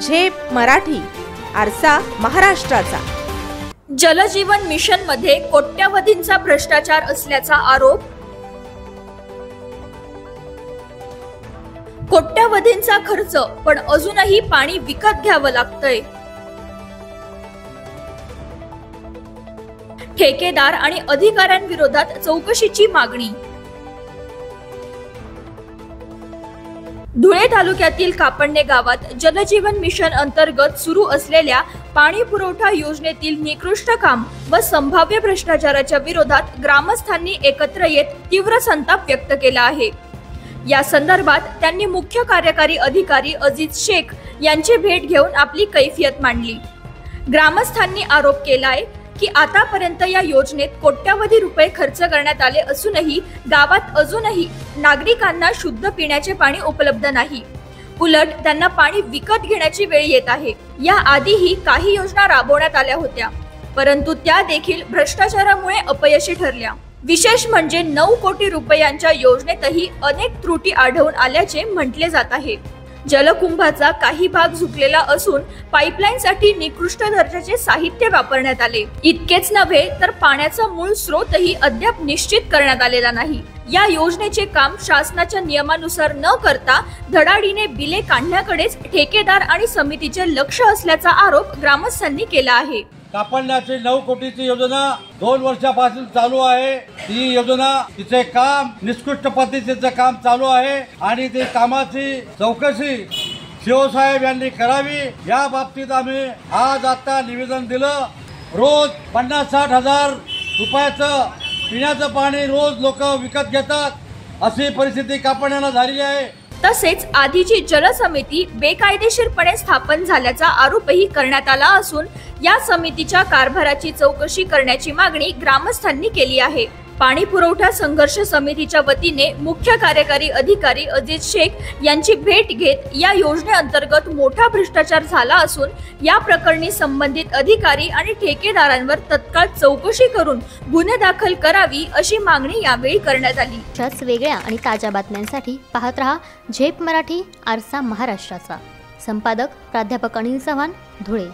झेप मराठी, आरसा महाराष्ट्राचा। जलजीवन मिशन मध्ये कोट्यावधींचा भ्रष्टाचार असल्याचा आरोप। कोट्यावधींचा खर्च पण अजूनही पाणी विकत घ्यावं लागतंय। ठेकेदार आणि अधिकाऱ्यांविरोधात चौकशीची मागणी। धुळे तालुक्यातील कापडणे गावात जलजीवन मिशन अंतर्गत सुरू असलेल्या पाणी पुरवठा योजनेतील निकृष्ट काम व संभाव्य भ्रष्टाचाराच्या विरोधात ग्रामस्थांनी एकत्र येत तीव्र संताप व्यक्त केला आहे। या संदर्भात त्यांनी मुख्य कार्यकारी अधिकारी अजीज शेख यांची भेट घेऊन आपली कैफियत मांडली। ग्रामस्थांनी आरोप केलाय की आतापर्यंत या योजनेत कोट्यावधी रुपये खर्च करण्यात आले असूनही गावात अजूनही नागरिकांना शुद्ध पिण्याचे पाणी उपलब्ध नाही। उलट त्यांना पाणी विकत घेण्याची वेळ येत आहे। या आधीही काही योजना राबवण्यात आल्या होत्या, परंतु त्या देखील भ्रष्टाचारामुळे अपयशी ठरल्या। विशेष म्हणजे 9 कोटी रुपयांच्या योजनेतही अनेक त्रुटी आढळून आल्याचे म्हटले जात आहे। जलकुंभाचा काही भाग झुकलेला असून पाईपलाईनसाठी निकृष्ट दर्जाचे साहित्य वापरण्यात आले। इतकेच नव्हे तर पाण्याचा मूळ स्रोतही अद्याप निश्चित करण्यात आलेला नाही। या योजनेचे काम शासनाच्या नियमानुसार न करता धडाडीने बिले काढण्याकडेच ठेकेदार आणि समितीचे लक्ष असल्याचा आरोप ग्रामस्थांनी केला आहे। कापडण्याची 9 कोटीची योजना 2 वर्षापासून चालू आहे। ही योजना तिचे काम निकृष्ट पद्धतीचे काम चालू आहे आणि ते कामाची चौकशी शिवसाहेब यांनी करावी। या बाबतीत आम्ही आज आता निवेदन दिलं। रोज 50-60 हजार रुपयाचं पिण्याचं पाणी रोज लोक विकत घेतात, अशी परिस्थिती कापडण्याला झालेली आहे। तसेच आधीची जल समिती बेकायदेशीरपणे स्थापन झाल्याचा आरोपही करण्यात आला असून या समितीच्या कारभाराची चौकशी करण्याची मागणी ग्रामस्थांनी केली आहे। पाणी पुरवठा संघर्ष समितीच्या वतीने मुख्य कार्यकारी अधिकारी अजीज शेख यांची भेट घेत या योजनेअंतर्गत मोठा भ्रष्टाचार झाला असून या प्रकरणी संबंधित अधिकारी आणि ठेकेदारांवर तत्काळ चौकशी करून गुन्हे दाखल करावी अशी मागणी यावेळी करण्यात आली। अशाच वेगळ्या आणि ताज्या बातम्यांसाठी पाहत रहा झेप मराठी, आरसा महाराष्ट्राचा। संपादक प्राध्यापक अनिल चव्हाण, धुळे।